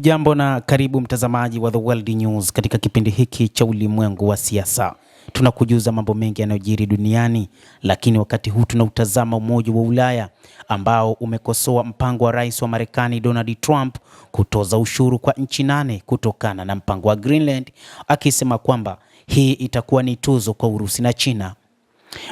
Hujambo na karibu mtazamaji wa The World News. Katika kipindi hiki cha ulimwengu wa siasa tunakujuza mambo mengi yanayojiri duniani, lakini wakati huu tunautazama Umoja wa Ulaya ambao umekosoa mpango wa Rais wa Marekani Donald Trump kutoza ushuru kwa nchi 8 kutokana na mpango wa Greenland, akisema kwamba hii itakuwa ni tuzo kwa Urusi na China.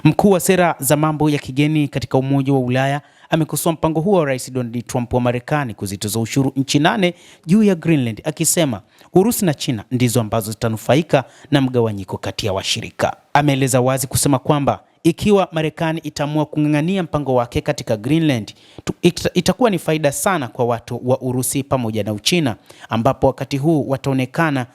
Mkuu wa sera za mambo ya kigeni katika Umoja wa Ulaya amekosoa mpango huo wa Rais Donald Trump wa Marekani kuzitoza ushuru nchi 8 juu ya Greenland, akisema Urusi na China ndizo ambazo zitanufaika na mgawanyiko kati ya washirika. Ameeleza wazi kusema kwamba ikiwa Marekani itaamua kung'ang'ania mpango wake katika Greenland, itakuwa ni faida sana kwa watu wa Urusi pamoja na Uchina, ambapo wakati huu wataonekana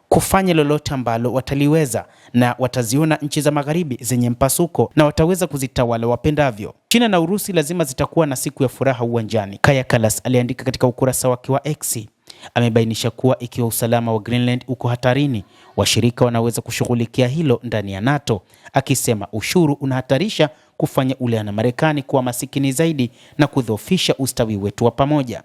kufanya lolote ambalo wataliweza na wataziona nchi za magharibi zenye mpasuko na wataweza kuzitawala wapendavyo. China na Urusi lazima zitakuwa na siku ya furaha uwanjani, Kaja Kallas aliandika katika ukurasa wake wa X. Amebainisha kuwa ikiwa usalama wa Greenland uko hatarini, washirika wanaweza kushughulikia hilo ndani ya NATO, akisema ushuru unahatarisha kufanya Ulaya na Marekani kuwa masikini zaidi na kudhoofisha ustawi wetu wa pamoja.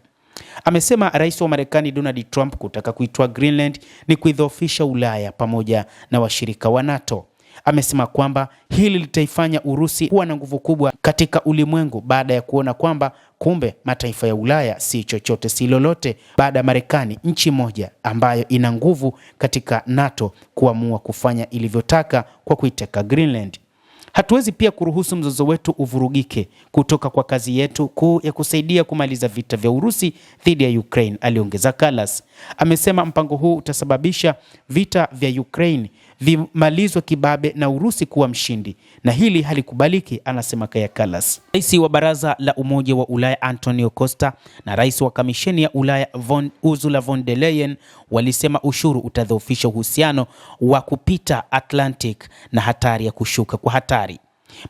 Amesema Rais wa Marekani Donald Trump kutaka kuitoa Greenland ni kuidhoofisha Ulaya pamoja na washirika wa NATO. Amesema kwamba hili litaifanya Urusi kuwa na nguvu kubwa katika ulimwengu baada ya kuona kwamba kumbe mataifa ya Ulaya si chochote si lolote baada ya Marekani, nchi moja ambayo ina nguvu katika NATO, kuamua kufanya ilivyotaka kwa kuiteka Greenland. Hatuwezi pia kuruhusu mzozo wetu uvurugike kutoka kwa kazi yetu kuu ya kusaidia kumaliza vita vya Urusi dhidi ya Ukraine, aliongeza Kallas. Amesema mpango huu utasababisha vita vya Ukraine vimalizwe kibabe na Urusi kuwa mshindi, na hili halikubaliki, anasema Kaja Kallas. Rais wa Baraza la Umoja wa Ulaya Antonio Costa na Rais wa Kamisheni ya Ulaya Ursula von der Leyen walisema ushuru utadhoofisha uhusiano wa kupita Atlantic na hatari ya kushuka kwa hatari.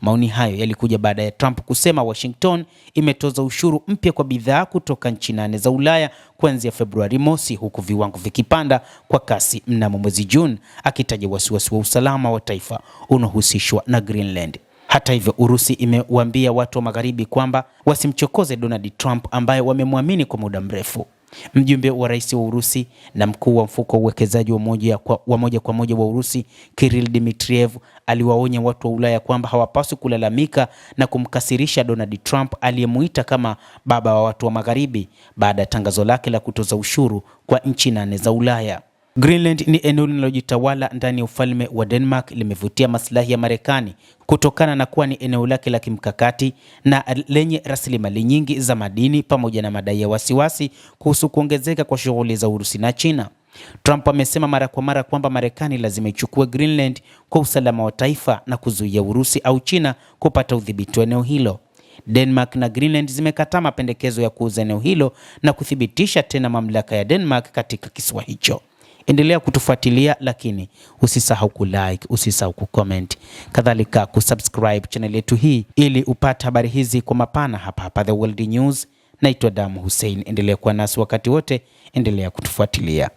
Maoni hayo yalikuja baada ya Trump kusema Washington imetoza ushuru mpya kwa bidhaa kutoka nchi 8 za Ulaya kuanzia Februari mosi, huku viwango vikipanda kwa kasi mnamo mwezi Juni, akitaja wasiwasi wa usalama wa taifa unaohusishwa na Greenland. Hata hivyo, Urusi imewaambia watu wa magharibi kwamba wasimchokoze Donald Trump ambaye wamemwamini kwa muda mrefu. Mjumbe wa rais wa Urusi na mkuu wa mfuko wa uwekezaji wa moja kwa moja wa Urusi Kirill Dmitriev aliwaonya watu wa Ulaya kwamba hawapaswi kulalamika na kumkasirisha Donald Trump aliyemuita kama baba wa watu wa magharibi baada ya tangazo lake la kutoza ushuru kwa nchi 8 za Ulaya. Greenland ni eneo linalojitawala ndani ya ufalme wa Denmark, limevutia maslahi ya Marekani kutokana na kuwa ni eneo lake la kimkakati na lenye rasilimali nyingi za madini, pamoja na madai ya wasiwasi kuhusu kuongezeka kwa shughuli za Urusi na China. Trump amesema mara kwa mara kwamba Marekani lazima ichukue Greenland kwa usalama wa taifa na kuzuia Urusi au China kupata udhibiti wa eneo hilo. Denmark na Greenland zimekataa mapendekezo ya kuuza eneo hilo na kuthibitisha tena mamlaka ya Denmark katika kisiwa hicho. Endelea kutufuatilia, lakini usisahau kulike, usisahau kucomment, kadhalika kusubscribe channel yetu hii ili upate habari hizi kwa mapana hapa The World News. Naitwa Damu Hussein, endelea kuwa nasi wakati wote, endelea kutufuatilia.